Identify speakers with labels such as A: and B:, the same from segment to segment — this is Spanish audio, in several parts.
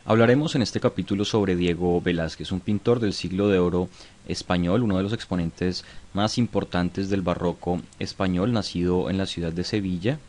A: Hablaremos en este capítulo sobre Diego Velázquez, un pintor del siglo de oro español, uno de los exponentes más importantes del barroco español, nacido en la ciudad de Sevilla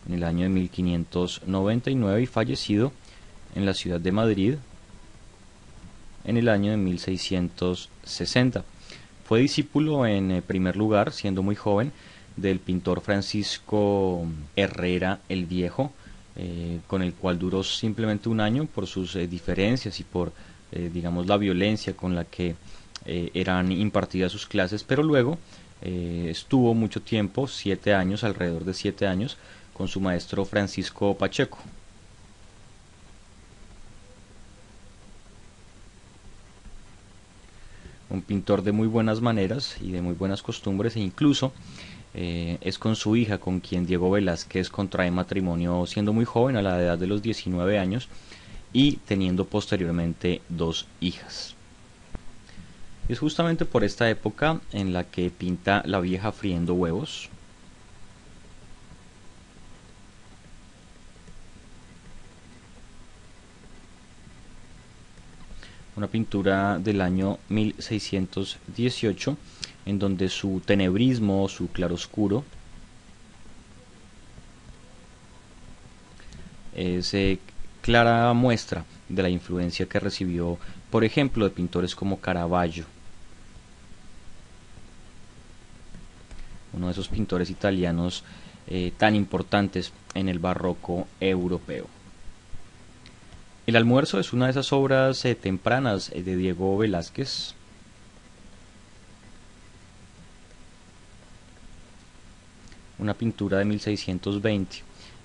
A: en el año de 1599 y fallecido en la ciudad de Madrid en el año de 1660. Fue discípulo en primer lugar, siendo muy joven, del pintor Francisco Herrera el Viejo, con el cual duró simplemente un año por sus diferencias y por, digamos, la violencia con la que eran impartidas sus clases, pero luego estuvo mucho tiempo, 7 años, alrededor de 7 años, con su maestro Francisco Pacheco. Un pintor de muy buenas maneras y de muy buenas costumbres, e incluso es con su hija con quien Diego Velázquez contrae matrimonio siendo muy joven, a la edad de los 19 años, y teniendo posteriormente 2 hijas. Es justamente por esta época en la que pinta La vieja friendo huevos, una pintura del año 1618, en donde su tenebrismo, su claroscuro, es clara muestra de la influencia que recibió, por ejemplo, de pintores como Caravaggio, uno de esos pintores italianos tan importantes en el barroco europeo. El almuerzo es una de esas obras tempranas de Diego Velázquez. Una pintura de 1620,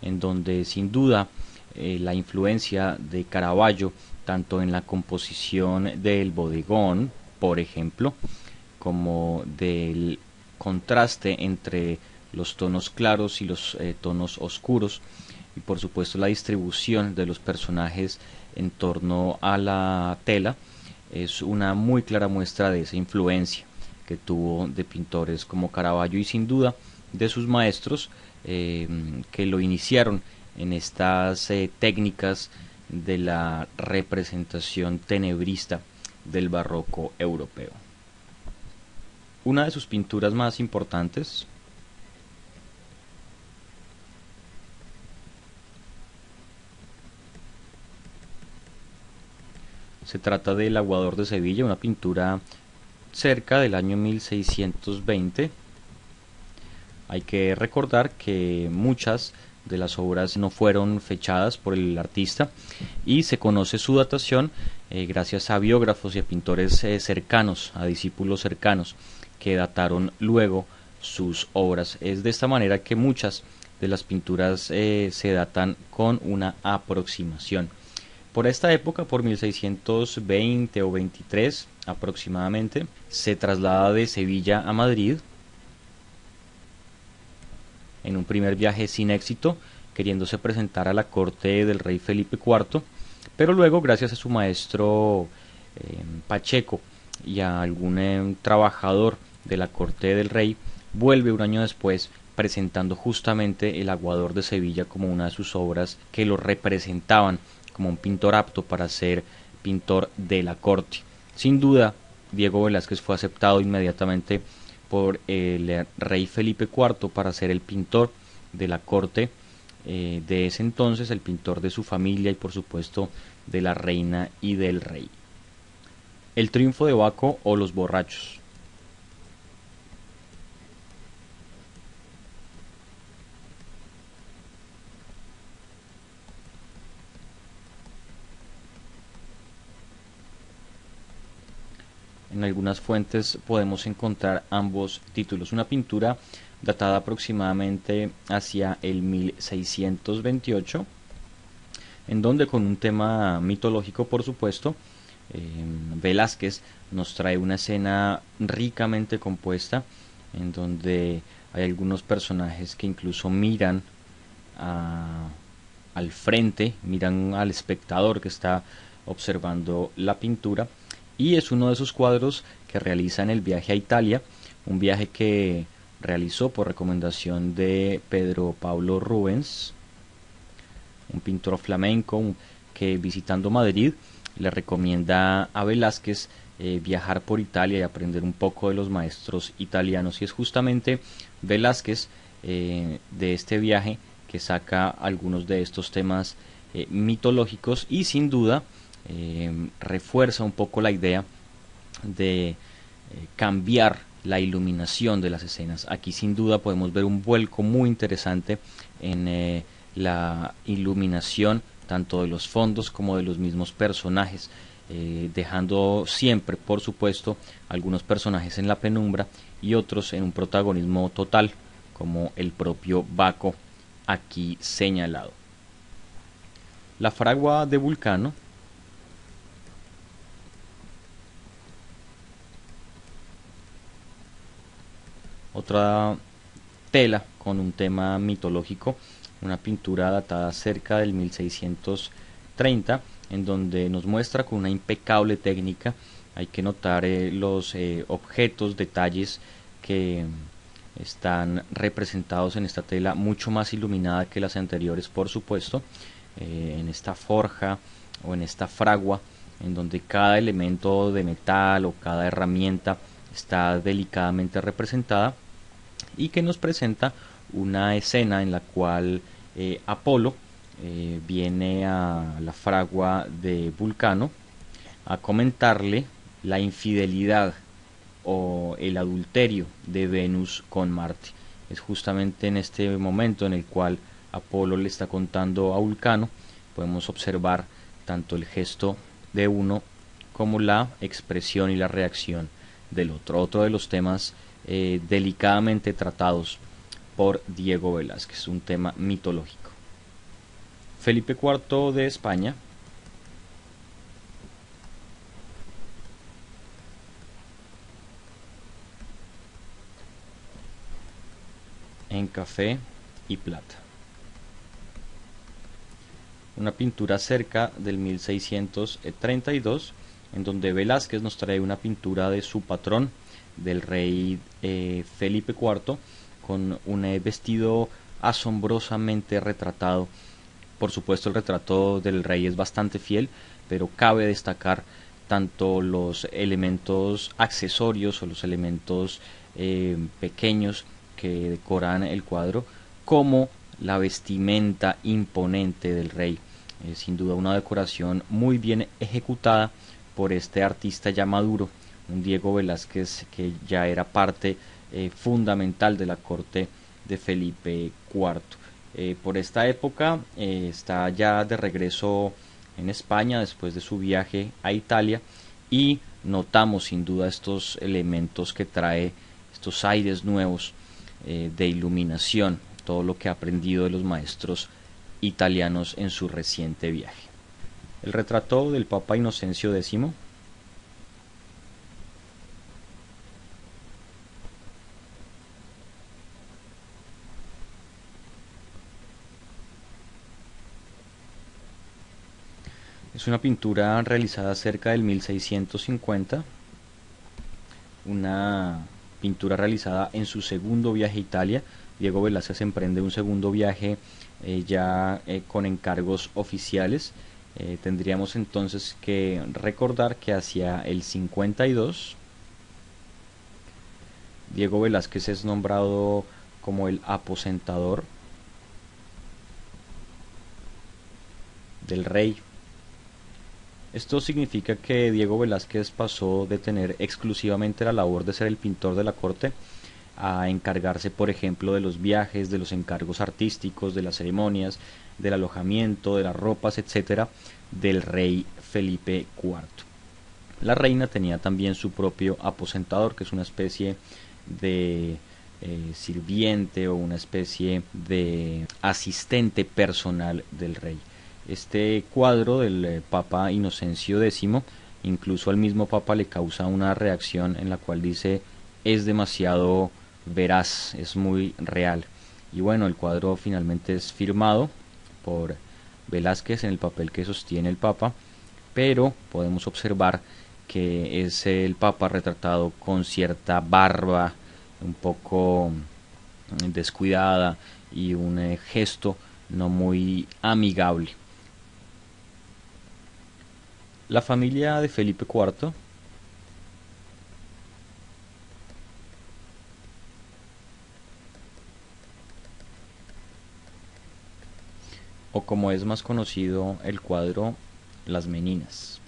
A: en donde sin duda la influencia de Caravaggio, tanto en la composición del bodegón, por ejemplo, como del contraste entre los tonos claros y los tonos oscuros, y por supuesto la distribución de los personajes en torno a la tela, es una muy clara muestra de esa influencia que tuvo de pintores como Caravaggio y sin duda de sus maestros que lo iniciaron en estas técnicas de la representación tenebrista del barroco europeo. Una de sus pinturas más importantes se trata del Aguador de Sevilla, una pintura cerca del año 1620. Hay que recordar que muchas de las obras no fueron fechadas por el artista y se conoce su datación gracias a biógrafos y a pintores cercanos, a discípulos cercanos que dataron luego sus obras. Es de esta manera que muchas de las pinturas se datan con una aproximación. Por esta época, por 1620 o 23 aproximadamente, se traslada de Sevilla a Madrid en un primer viaje sin éxito, queriéndose presentar a la corte del rey Felipe IV, pero luego, gracias a su maestro Pacheco y a algún trabajador de la corte del rey, vuelve un año después presentando justamente El Aguador de Sevilla como una de sus obras que lo representaban como un pintor apto para ser pintor de la corte. Sin duda, Diego Velázquez fue aceptado inmediatamente por el rey Felipe IV para ser el pintor de la corte de ese entonces, el pintor de su familia y por supuesto de la reina y del rey. El triunfo de Baco o Los borrachos. En algunas fuentes podemos encontrar ambos títulos. Una pintura datada aproximadamente hacia el 1628, en donde, con un tema mitológico por supuesto, Velázquez nos trae una escena ricamente compuesta, en donde hay algunos personajes que incluso miran al frente, miran al espectador que está observando la pintura, y es uno de esos cuadros que realiza en el viaje a Italia, un viaje que realizó por recomendación de Pedro Pablo Rubens, un pintor flamenco que visitando Madrid le recomienda a Velázquez viajar por Italia y aprender un poco de los maestros italianos, y es justamente Velázquez de este viaje que saca algunos de estos temas mitológicos, y sin duda refuerza un poco la idea de cambiar la iluminación de las escenas. Aquí sin duda podemos ver un vuelco muy interesante en la iluminación tanto de los fondos como de los mismos personajes, dejando siempre, por supuesto, algunos personajes en la penumbra y otros en un protagonismo total, como el propio Baco aquí señalado. La fragua de Vulcano otra tela con un tema mitológico, una pintura datada cerca del 1630, en donde nos muestra con una impecable técnica. Hay que notar los objetos, detalles que están representados en esta tela, mucho más iluminada que las anteriores, por supuesto, en esta forja o en esta fragua, en donde cada elemento de metal o cada herramienta está delicadamente representada, y que nos presenta una escena en la cual Apolo viene a la fragua de Vulcano a comentarle la infidelidad o el adulterio de Venus con Marte. Es justamente en este momento en el cual Apolo le está contando a Vulcano. Podemos observar tanto el gesto de uno como la expresión y la reacción del otro. Otro de los temas delicadamente tratados por Diego Velázquez, un tema mitológico. Felipe IV de España en café y plata. Una pintura cerca del 1632, en donde Velázquez nos trae una pintura de su patrón, del rey Felipe IV, con un vestido asombrosamente retratado. Por supuesto, el retrato del rey es bastante fiel, pero cabe destacar tanto los elementos accesorios o los elementos pequeños que decoran el cuadro, como la vestimenta imponente del rey. Sin duda una decoración muy bien ejecutada por este artista ya maduro, un Diego Velázquez que ya era parte fundamental de la corte de Felipe IV. Por esta época está ya de regreso en España después de su viaje a Italia, y notamos sin duda estos elementos que trae, estos aires nuevos de iluminación, todo lo que ha aprendido de los maestros italianos en su reciente viaje. El retrato del Papa Inocencio X es una pintura realizada cerca del 1650, una pintura realizada en su segundo viaje a Italia. Diego Velázquez emprende un segundo viaje ya con encargos oficiales. Tendríamos entonces que recordar que hacia el 52 Diego Velázquez es nombrado como el aposentador del rey. Esto significa que Diego Velázquez pasó de tener exclusivamente la labor de ser el pintor de la corte a encargarse, por ejemplo, de los viajes, de los encargos artísticos, de las ceremonias, del alojamiento, de las ropas, etcétera, del rey Felipe IV. La reina tenía también su propio aposentador, que es una especie de sirviente o una especie de asistente personal del rey. Este cuadro del Papa Inocencio X, incluso al mismo Papa le causa una reacción en la cual dice: es demasiado veraz, es muy real. Y bueno, el cuadro finalmente es firmado por Velázquez en el papel que sostiene el Papa, pero podemos observar que es el Papa retratado con cierta barba un poco descuidada y un gesto no muy amigable. La familia de Felipe IV o como es más conocido el cuadro, Las Meninas,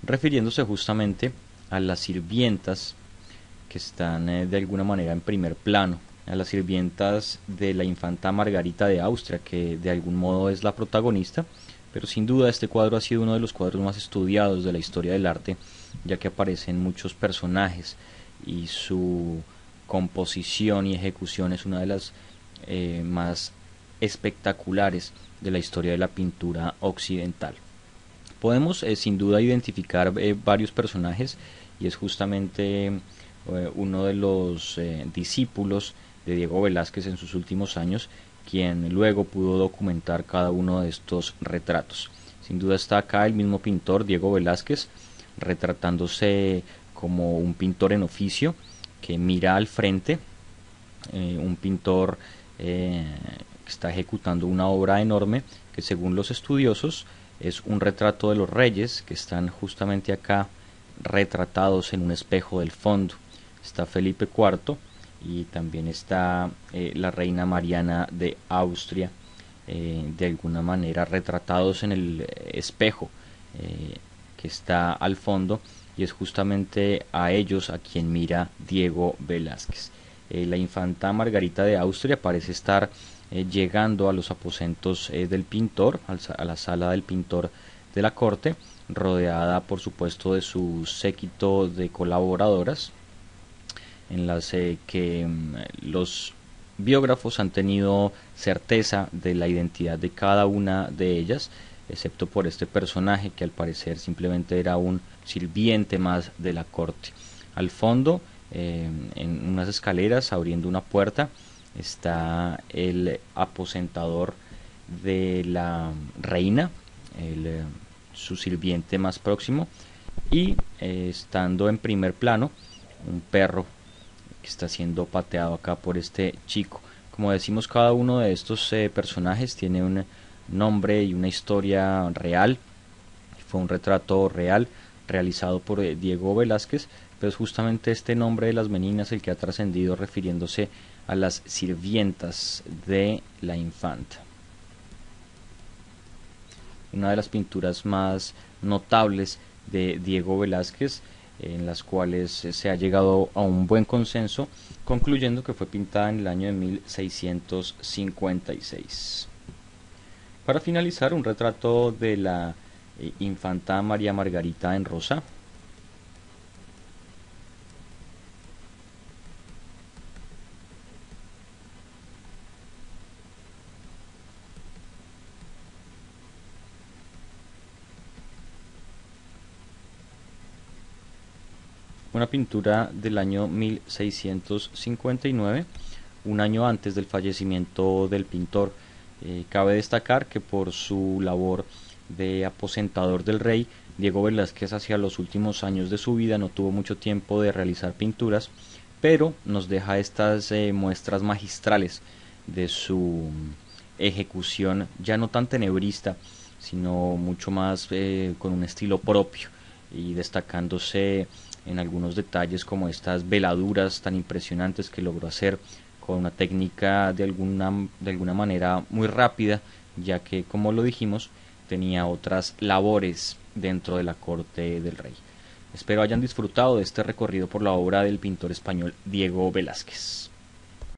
A: refiriéndose justamente a las sirvientas que están de alguna manera en primer plano, a las sirvientas de la infanta Margarita de Austria, que de algún modo es la protagonista, pero sin duda este cuadro ha sido uno de los cuadros más estudiados de la historia del arte, ya que aparecen muchos personajes y su composición y ejecución es una de las más espectaculares de la historia de la pintura occidental. Podemos sin duda identificar varios personajes y es justamente uno de los discípulos de Diego Velázquez en sus últimos años quien luego pudo documentar cada uno de estos retratos. Sin duda está acá el mismo pintor Diego Velázquez retratándose como un pintor en oficio que mira al frente, un pintor que está ejecutando una obra enorme que según los estudiosos es un retrato de los reyes que están justamente acá retratados en un espejo del fondo. Está Felipe IV y también está la reina Mariana de Austria, de alguna manera retratados en el espejo que está al fondo, y es justamente a ellos a quien mira Diego Velázquez. La infanta Margarita de Austria parece estar llegando a los aposentos del pintor, a la sala del pintor de la corte, rodeada por supuesto de su séquito de colaboradoras, en las que los biógrafos han tenido certeza de la identidad de cada una de ellas, excepto por este personaje que al parecer simplemente era un sirviente más de la corte. Al fondo, en unas escaleras abriendo una puerta, está el aposentador de la reina, su sirviente más próximo, y estando en primer plano un perro que está siendo pateado acá por este chico. Como decimos, cada uno de estos personajes tiene un nombre y una historia real. Fue un retrato real realizado por Diego Velázquez, pero es justamente este nombre de las meninas el que ha trascendido refiriéndose a las sirvientas de la infanta. Una de las pinturas más notables de Diego Velázquez, en las cuales se ha llegado a un buen consenso, concluyendo que fue pintada en el año de 1656. Para finalizar, un retrato de la infanta María Margarita en rosa. Una pintura del año 1659, un año antes del fallecimiento del pintor. Cabe destacar que por su labor de aposentador del rey, Diego Velázquez hacia los últimos años de su vida no tuvo mucho tiempo de realizar pinturas, pero nos deja estas muestras magistrales de su ejecución, ya no tan tenebrista, sino mucho más con un estilo propio y destacándose en algunos detalles como estas veladuras tan impresionantes que logró hacer con una técnica de alguna manera muy rápida, ya que como lo dijimos tenía otras labores dentro de la corte del rey. Espero hayan disfrutado de este recorrido por la obra del pintor español Diego Velázquez.